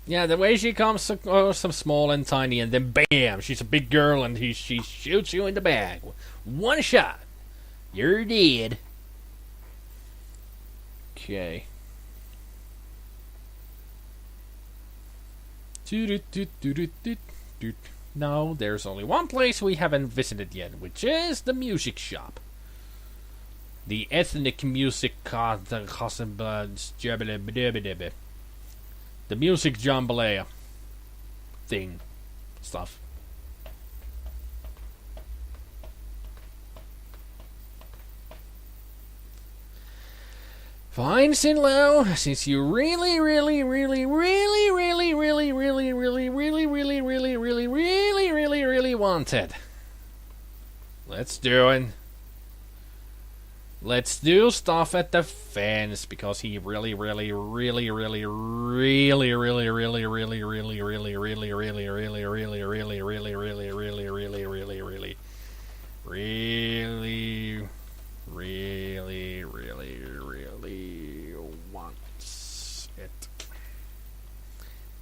Yeah, the way she comes so small and tiny, and then bam, she's a big girl, and she shoots you in the back. One shot. You're dead. Okay. Now, there's only one place we haven't visited yet, which is the music shop. The ethnic music the music jambalaya thing stuff. Fine, Sinlow, since you really want it. Let's do it. Let's do stuff at the fence because he really wants it.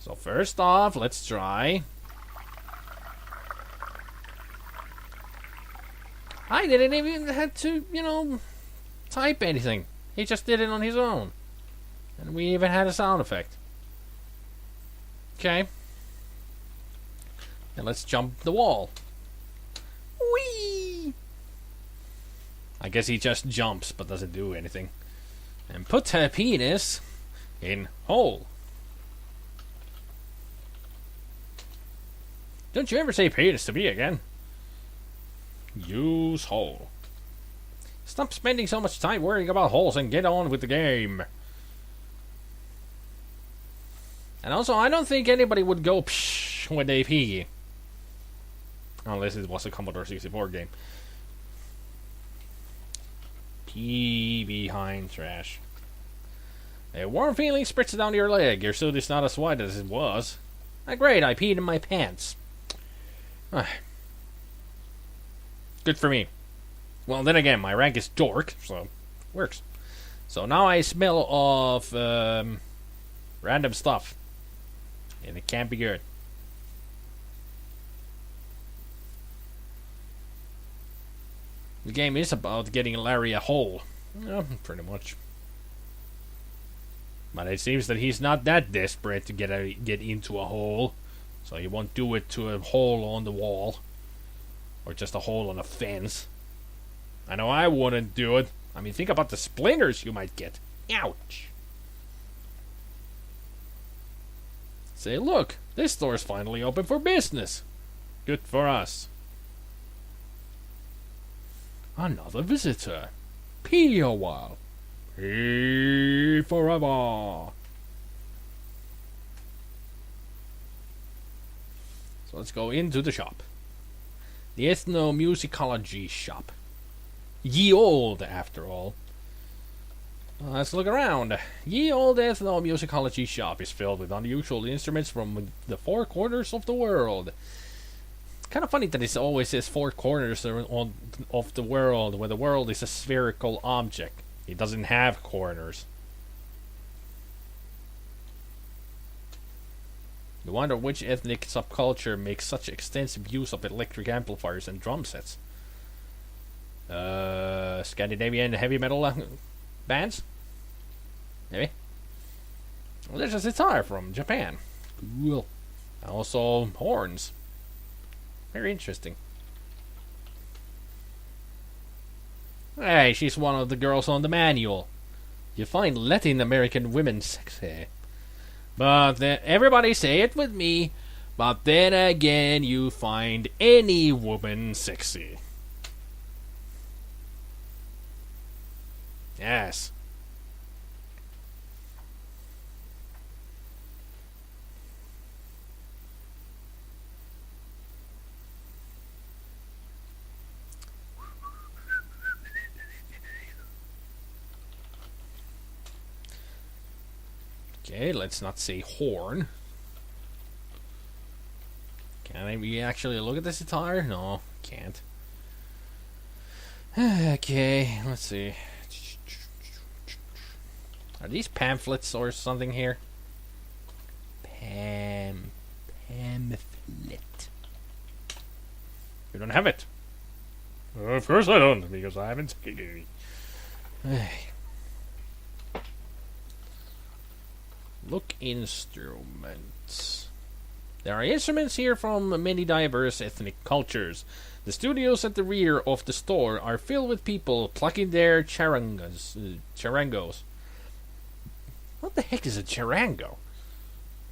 So first off, let's try. I didn't even have to, type anything. He just did it on his own. And we even had a sound effect. Okay. And let's jump the wall. Whee! I guess he just jumps but doesn't do anything. And put her penis in hole. Don't you ever say penis to me again. Use hole. Stop spending so much time worrying about holes and get on with the game. And also, I don't think anybody would go psh when they pee. Unless it was a Commodore 64 game. Pee behind trash. A warm feeling spritz down your leg. Your suit is not as white as it was. Great, I peed in my pants. Good for me. Well, then again, my rank is dork, so works. So now I smell of random stuff. And it can't be good. The game is about getting Larry a hole. Pretty much. But it seems that he's not that desperate to get into a hole. So he won't do it to a hole on the wall. Or just a hole on a fence. I know I wouldn't do it. I mean, think about the splinters you might get. Ouch. Say, look, this store's finally open for business. Good for us. Another visitor. Pee a while. Pee forever. So let's go into the shop. The ethnomusicology shop. Ye old, after all. Let's look around. Ye old ethnomusicology shop is filled with unusual instruments from the four corners of the world. Kind of funny that it always says four corners of the world, when the world is a spherical object. It doesn't have corners. You wonder which ethnic subculture makes such extensive use of electric amplifiers and drum sets. Scandinavian heavy metal bands? Maybe. Well, there's a sitar from Japan. Cool. Also, horns. Very interesting. Hey, she's one of the girls on the manual. You find Latin American women sexy. But then, everybody say it with me. But then again, you find any woman sexy. Yes. Okay, let's not say horn. Can I actually look at the sitar? No, can't. Okay, let's see. Are these pamphlets or something here? You don't have it. Of course I don't, because I haven't taken any. Look instruments. There are instruments here from many diverse ethnic cultures. The studios at the rear of the store are filled with people plucking their charangos. What the heck is a charango?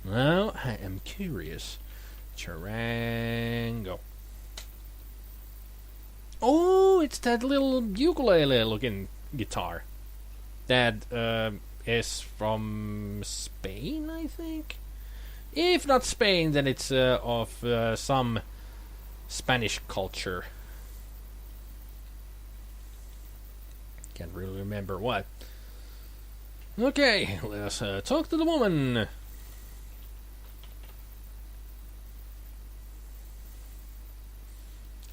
Well, I am curious. Charango. Oh, it's that little ukulele-looking guitar. That is from Spain, I think? If not Spain, then it's of some Spanish culture. Can't really remember what. Okay, let's talk to the woman.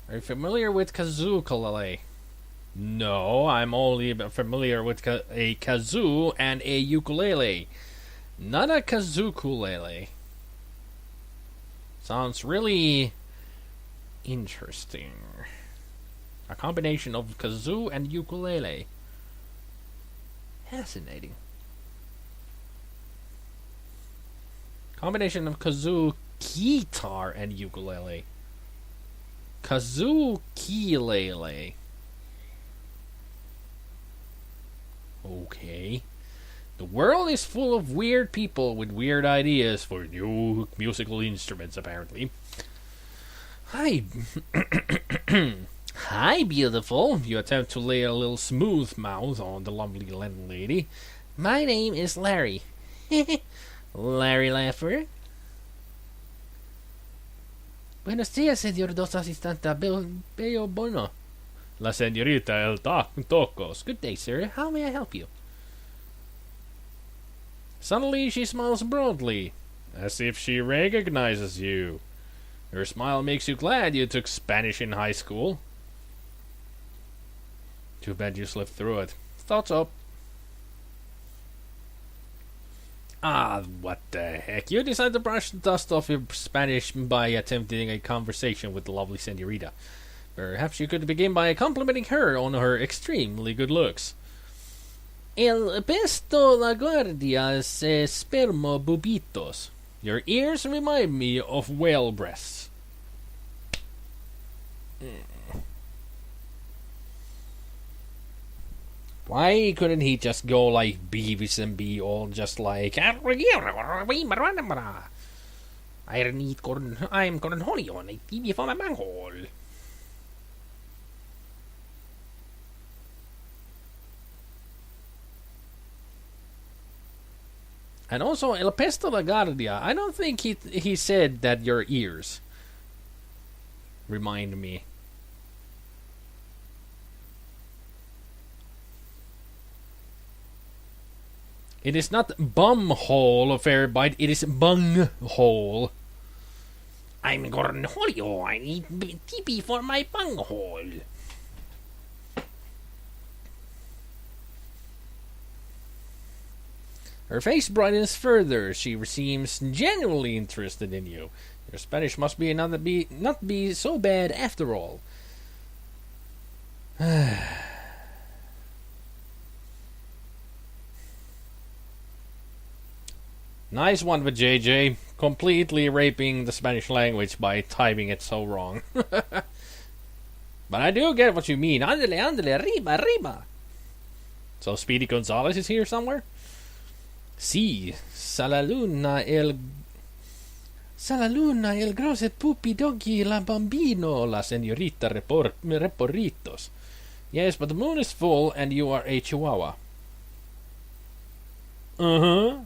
Are you familiar with kazoo? No, I'm only familiar with a kazoo and a ukulele. Not a kazookulele. Sounds really interesting. A combination of kazoo and ukulele. Fascinating. Combination of kazoo, guitar, and ukulele. Kazoo-kilele. Okay. The world is full of weird people with weird ideas for new musical instruments, apparently. Hi. Hi, beautiful. You attempt to lay a little smooth mouth on the lovely landlady. My name is Larry. Larry Laffer. Buenos dias, señor dos asistenta bello bono. La señorita el tocos. Good day, sir. How may I help you? Suddenly she smiles broadly, as if she recognizes you. Her smile makes you glad you took Spanish in high school. Too bad you slipped through it. Thought so. Ah, what the heck. You decide to brush the dust off your Spanish by attempting a conversation with the lovely señorita. Perhaps you could begin by complimenting her on her extremely good looks. El pesto la guardia se spermo bubitos. Your ears remind me of whale breasts. Why couldn't he just go like Beavis and be all just like I'm Cornholio on a TV for my manhole. And also El Pesto la Guardia. I don't think he said that your ears remind me. It is not bum hole, fair bite. It is bung hole. I'm Cornholio. I need TP for my bung hole. Her face brightens further. She seems genuinely interested in you. Your Spanish must be not be so bad after all. Nice one with JJ. Completely raping the Spanish language by typing it so wrong. But I do get what you mean. Andale, andale, arriba, arriba. So Speedy Gonzalez is here somewhere? Sí, Salaluna el grosse pupi doggy la bambino, la señorita reporritos. Yes, but the moon is full and you are a chihuahua. Uh-huh.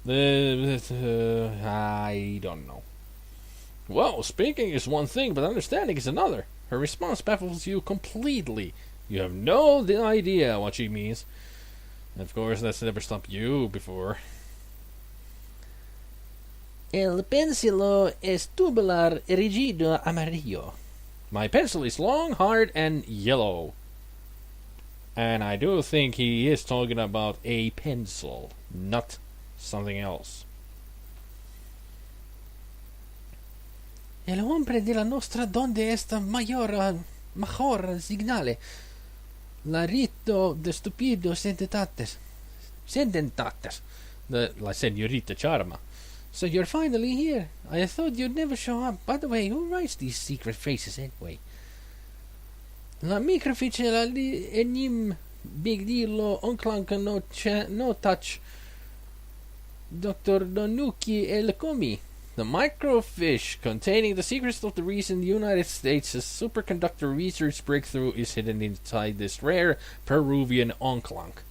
I don't know. Well, speaking is one thing, but understanding is another. Her response baffles you completely. You have no idea what she means. And of course, that's never stopped you before. El pencilo es tubular, erigido, amarillo. My pencil is long, hard, and yellow. And I do think he is talking about a pencil, not something else. El hombre de la nostra donde esta mejor signale. La rito de stupido sedentates. La señorita Charma. So you're finally here. I thought you'd never show up. By the way, who writes these secret phrases anyway? La microfiche la enim big deal onclanca no touch. Dr. Donuki El Komi. The microfiche containing the secrets of the reason the United States' superconductor research breakthrough is hidden inside this rare Peruvian onclanc.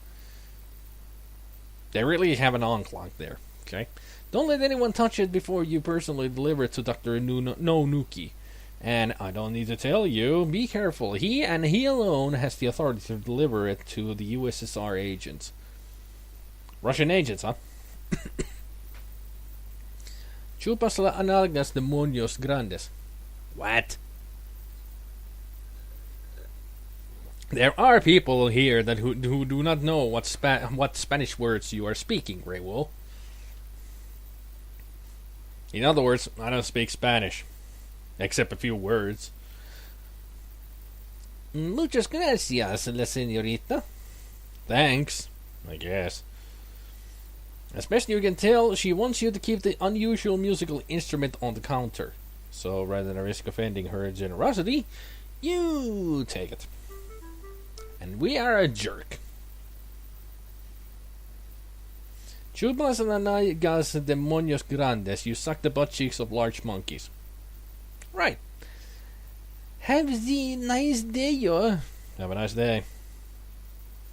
They really have an onclanc there, okay? Don't let anyone touch it before you personally deliver it to Dr. Nonuki. And I don't need to tell you, be careful. He and he alone has the authority to deliver it to the USSR agents. Russian agents, huh? Chupas la analgas demonios grandes. What? There are people here who do not know what Spanish words you are speaking, Raywolf. In other words, I don't speak Spanish. Except a few words. Muchas gracias, la señorita. Thanks, I guess. As best you can tell, she wants you to keep the unusual musical instrument on the counter. So rather than risk offending her generosity, you take it. And we are a jerk. Chupas anagas demonios grandes. You suck the butt cheeks of large monkeys. Right. Have a nice day, yo. Have a nice day.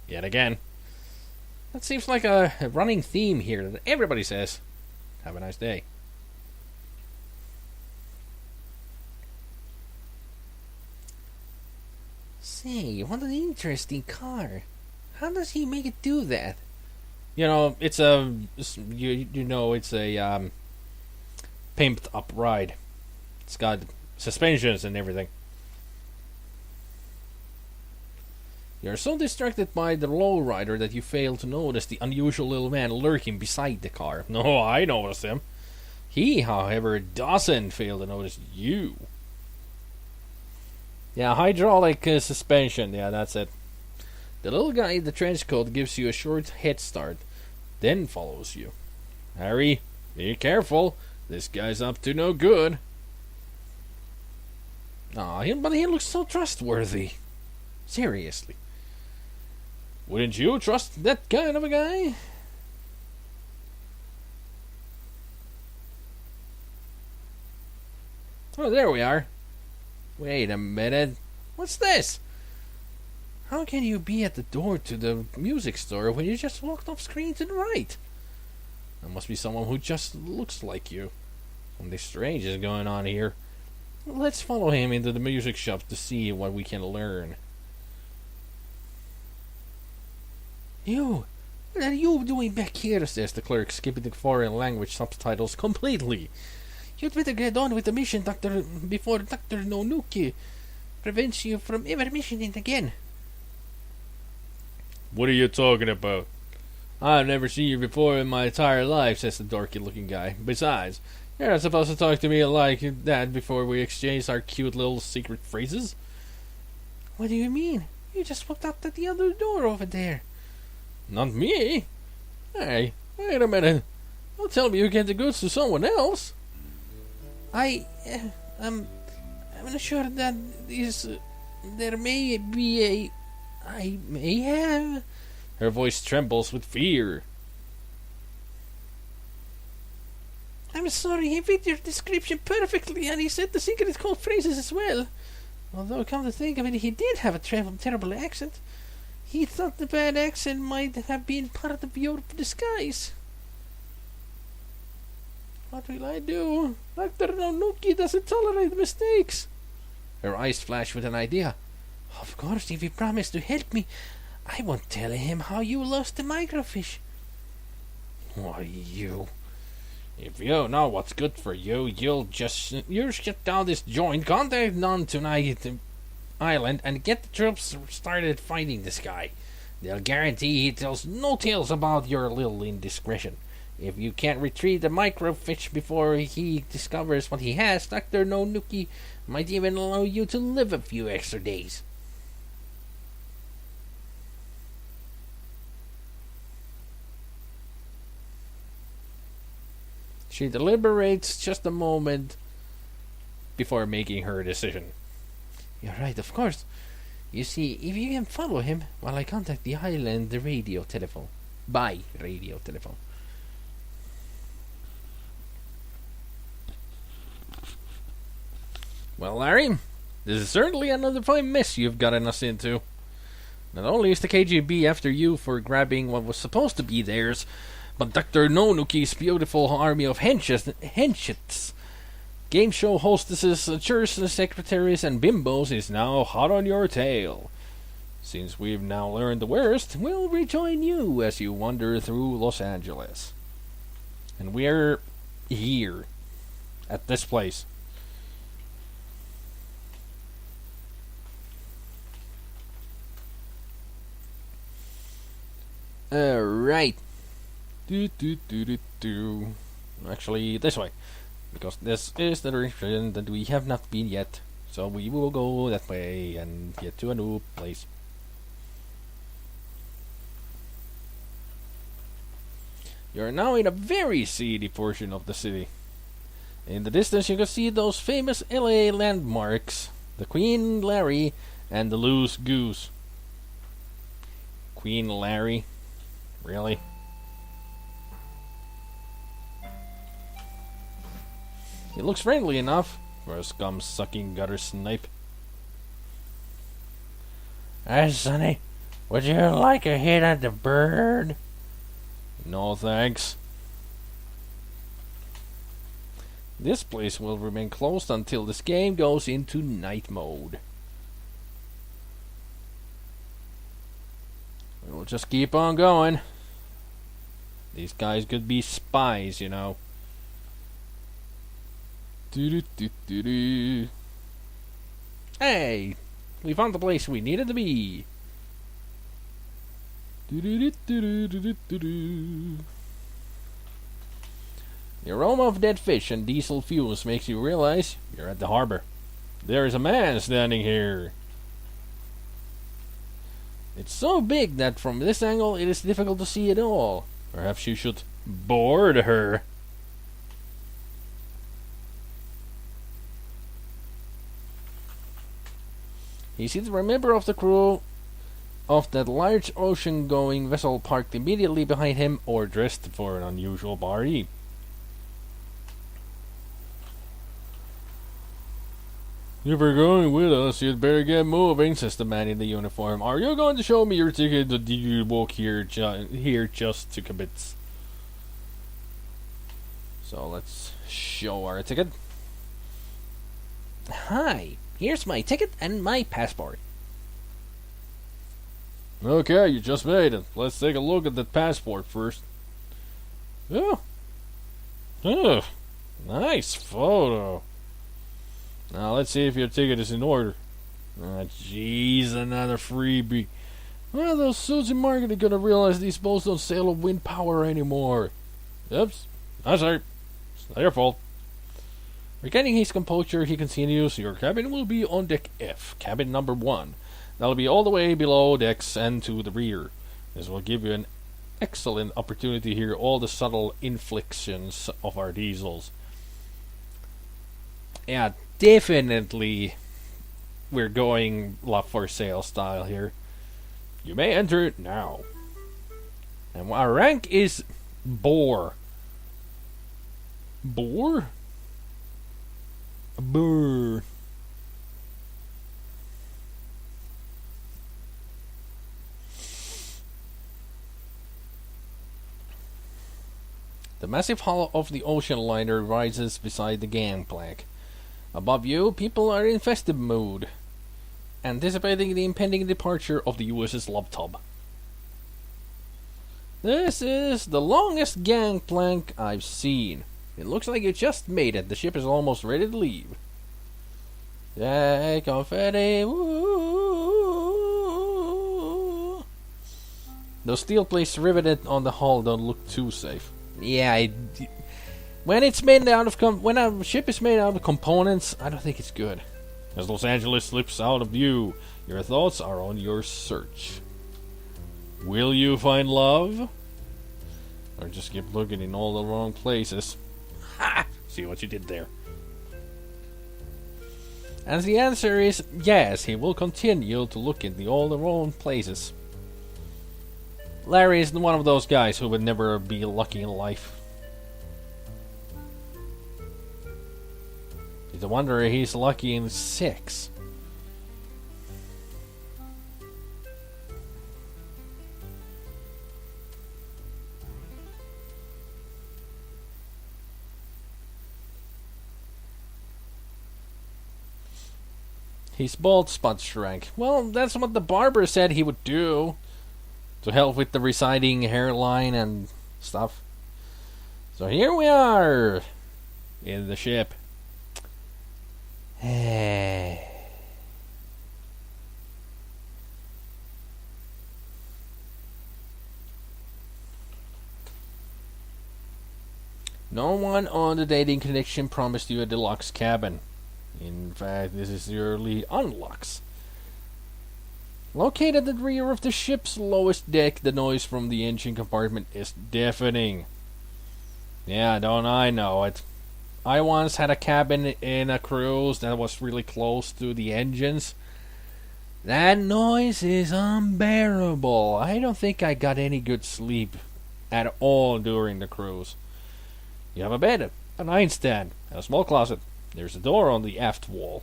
Yet again. That seems like a running theme here that everybody says. Have a nice day. Say, what an interesting car. How does he make it do that? You know, it's a pimped up ride. It's got suspensions and everything. You're so distracted by the lowrider that you fail to notice the unusual little man lurking beside the car. No, I noticed him. He, however, doesn't fail to notice you. Yeah, hydraulic suspension. Yeah, that's it. The little guy in the trench coat gives you a short head start, then follows you. Harry, be careful. This guy's up to no good. Aw, but he looks so trustworthy. Seriously. Wouldn't you trust that kind of a guy? Oh, there we are. Wait a minute. What's this? How can you be at the door to the music store when you just walked off screen to the right? There must be someone who just looks like you. Something strange is going on here. Let's follow him into the music shop to see what we can learn. You! What are you doing back here? Says the clerk, skipping the foreign language subtitles completely. You'd better get on with the mission, Doctor, before Dr. Nonuki prevents you from ever missioning again. What are you talking about? I've never seen you before in my entire life, says the dorky-looking guy. Besides, you're not supposed to talk to me like that before we exchange our cute little secret phrases. What do you mean? You just walked out the other door over there. Not me. Hey, wait a minute. Don't tell me you get the goods to someone else. I'm not sure that there may be I may have. Her voice trembles with fear. I'm sorry, he fit your description perfectly, and he said the secret code phrases as well. Although, come to think of it, he did have a terrible accent. He thought the bad accent might have been part of your disguise. What will I do? Dr. Nonuki doesn't tolerate mistakes. Her eyes flash with an idea. Of course, if you promise to help me, I won't tell him how you lost the microfiche. Why, you... If you know what's good for you, you'll shut down this joint, contact none tonight island, and get the troops started fighting this guy. They'll guarantee he tells no tales about your little indiscretion. If you can't retrieve the microfiche before he discovers what he has, Dr. Nonuki might even allow you to live a few extra days. She deliberates just a moment before making her decision. You're right, of course. You see, if you can follow him while I contact the island radio telephone. By radio telephone. Well, Larry, this is certainly another fine mess you've gotten us into. Not only is the KGB after you for grabbing what was supposed to be theirs, but Dr. Nonuki's beautiful army of henchits, game show hostesses, church secretaries, and bimbos is now hot on your tail. Since we've now learned the worst, we'll rejoin you as you wander through Los Angeles. And we're here, at this place. Alright. Actually, this way. Because this is the direction that we have not been yet. So we will go that way and get to a new place. You're now in a very seedy portion of the city. In the distance you can see those famous LA landmarks. The Queen Larry and the Loose Goose. Queen Larry? Really? He looks friendly enough for a scum-sucking gutter snipe. Hey, Sonny, would you like a hit at the bird? No, thanks. This place will remain closed until this game goes into night mode. We'll just keep on going. These guys could be spies, you know. Hey! We found the place we needed to be. The aroma of dead fish and diesel fuels makes you realize you're at the harbor. There is a man standing here. It's so big that from this angle it is difficult to see it all. Perhaps you should board her. He seems a member of the crew of that large ocean-going vessel parked immediately behind him or dressed for an unusual party. If you're going with us, you'd better get moving, says the man in the uniform. Are you going to show me your ticket, or did you walk here just to kibitz? So let's show our ticket. Hi, here's my ticket and my passport. Okay, you just made it. Let's take a look at that passport first. Oh, nice photo. Now let's see if your ticket is in order. Ah, jeez, another freebie. Well, those suits in market are gonna realize these boats don't sail on wind power anymore. Oops, I'm sorry. It's not your fault. Regaining his composure, he continues, your cabin will be on deck F, cabin number 1. That'll be all the way below decks and to the rear. This will give you an excellent opportunity to hear all the subtle inflections of our diesels. Yeah, definitely we're going love for sale style here. You may enter it now. And our rank is Boar. Boar? Boar. The massive hull of the ocean liner rises beside the gangplank. Above you, people are in festive mood, anticipating the impending departure of the USS Love Tub. This is the longest gangplank I've seen. It looks like you just made it. The ship is almost ready to leave. Yay, confetti, woo! Those steel plates riveted on the hull don't look too safe. Yeah, when it's made out of when a ship is made out of components, I don't think it's good. As Los Angeles slips out of view, your thoughts are on your search. Will you find love? Or just keep looking in all the wrong places? Ha! See what you did there. And the answer is yes, he will continue to look in all the wrong places. Larry is one of those guys who would never be lucky in life. It's a wonder he's lucky in sex. His bald spot shrank. Well, that's what the barber said he would do. To help with the receding hairline and stuff. So here we are. In the ship. No one on the dating connection promised you a deluxe cabin. In fact, this is the early unlocks. Located at the rear of the ship's lowest deck, the noise from the engine compartment is deafening. Yeah, don't I know it. I once had a cabin in a cruise that was really close to the engines. That noise is unbearable. I don't think I got any good sleep at all during the cruise. You have a bed, a nightstand, and a small closet. There's a door on the aft wall.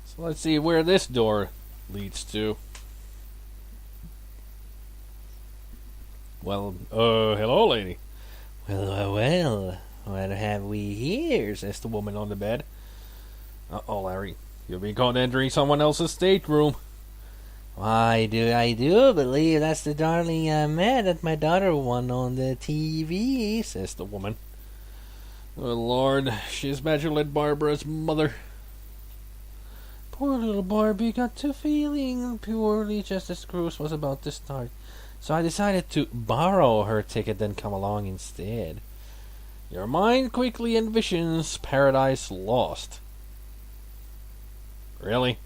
So let's see where this door leads to. Well, hello, lady. Well, what have we here? Says the woman on the bed. Uh-oh, Larry. You've been caught entering someone else's stateroom. Why do I believe that's the darling man that my daughter won on the TV, says the woman. Oh, Lord, she's Bachelorette Barbara's mother. Poor little Barbie got to feeling poorly just as cruise was about to start. So I decided to borrow her ticket and come along instead. Your mind quickly envisions Paradise Lost. Really?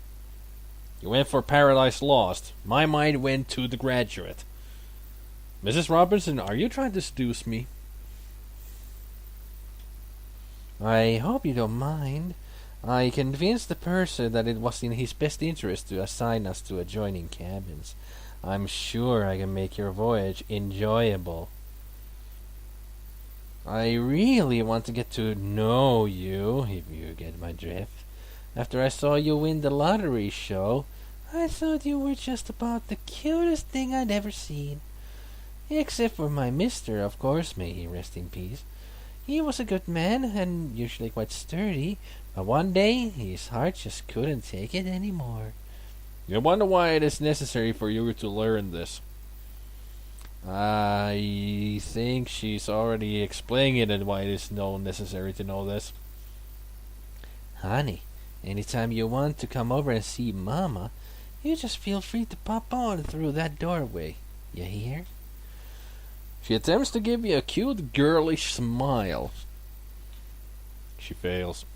You went for Paradise Lost. My mind went to The Graduate. Mrs. Robinson, are you trying to seduce me? I hope you don't mind. I convinced the purser that it was in his best interest to assign us to adjoining cabins. I'm sure I can make your voyage enjoyable. I really want to get to know you, if you get my drift. After I saw you win the lottery show, I thought you were just about the cutest thing I'd ever seen. Except for my mister, of course, may he rest in peace. He was a good man, and usually quite sturdy, but one day his heart just couldn't take it anymore. You wonder why it is necessary for you to learn this. I think she's already explaining it and why it is necessary to know this. Honey, anytime you want to come over and see Mama, you just feel free to pop on through that doorway. You hear? She attempts to give you a cute, girlish smile. She fails.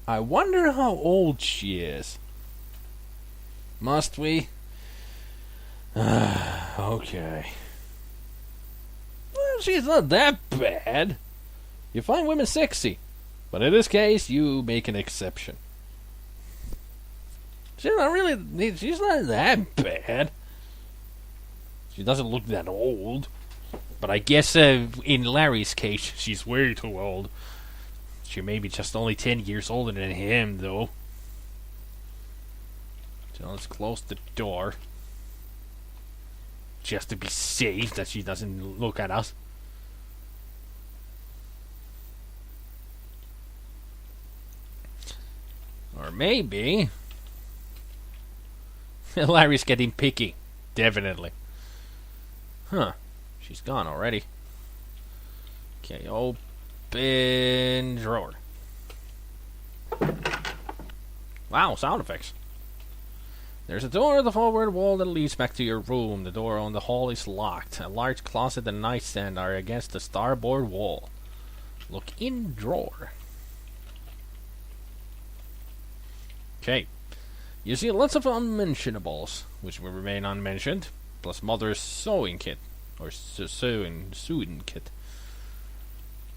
I wonder how old she is. Must we? Okay. Well, she's not that bad. You find women sexy, but in this case, you make an exception. She's not that bad. She doesn't look that old. But I guess in Larry's case, she's way too old. She may be just only 10 years older than him, though. So let's close the door. Just to be safe that she doesn't look at us. Or maybe... Larry's getting picky. Definitely. Huh. She's gone already. Okay, open drawer. Wow, sound effects. There's a door at the forward wall that leads back to your room. The door on the hall is locked. A large closet and nightstand are against the starboard wall. Look in drawer. Okay. You see lots of unmentionables, which will remain unmentioned, plus mother's sewing kit. Or sewing kit.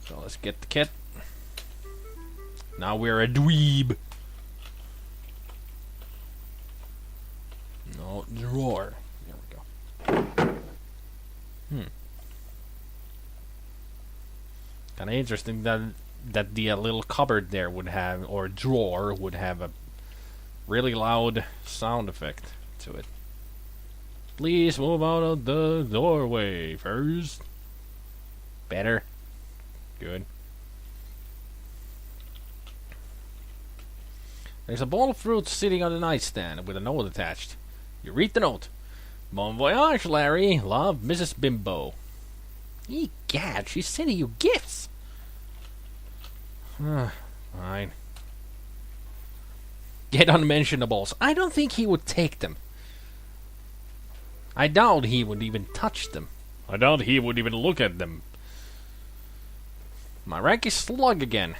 So let's get the kit. Now we're a dweeb. No, drawer. There we go. Kinda interesting that the little cupboard there would have, or drawer would have a really loud sound effect to it. Please move out of the doorway first. Better. Good. There's a bowl of fruit sitting on the nightstand with a note attached. You read the note. Bon voyage, Larry. Love, Mrs. Bimbo. Egad, she's sending you gifts. Fine. Get unmentionables. I don't think he would take them. I doubt he would even touch them. I doubt he would even look at them. My rank is slug again.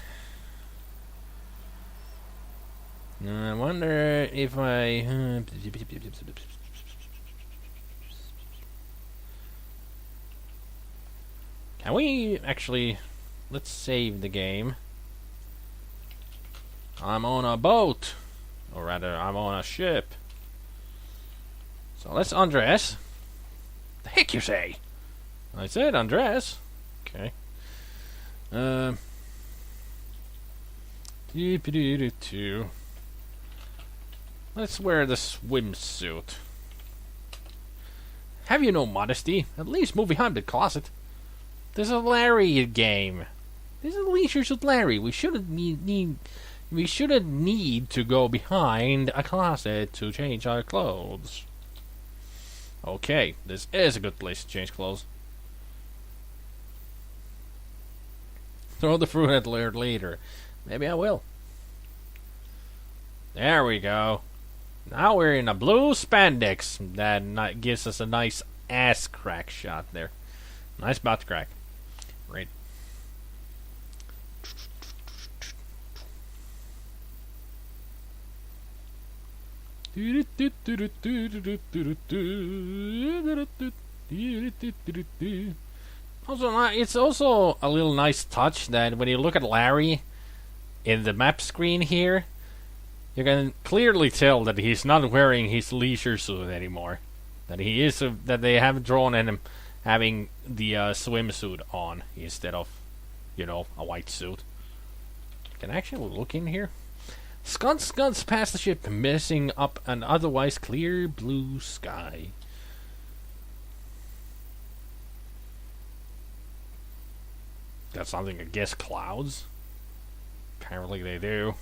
I wonder if I... Can we actually... Let's save the game. I'm on a boat. Or rather, I'm on a ship. So let's undress. The heck you say? I said undress. Okay. Let's wear the swimsuit. Have you no modesty? At least move behind the closet. This is a Larry game. This is Leisure Suit Larry. We shouldn't need to go behind a closet to change our clothes. Okay, this is a good place to change clothes. Throw the fruit at Laird later. Maybe I will. There we go. Now we're in a blue spandex. That gives us a nice ass crack shot there. Nice butt crack. Right. Also, it's also a little nice touch that when you look at Larry in the map screen here, you can clearly tell that he's not wearing his leisure suit anymore. That he is that they have drawn him having the swimsuit on instead of, a white suit. Can I actually look in here? Skunts past the ship, messing up an otherwise clear blue sky. Got something against clouds? Apparently they do.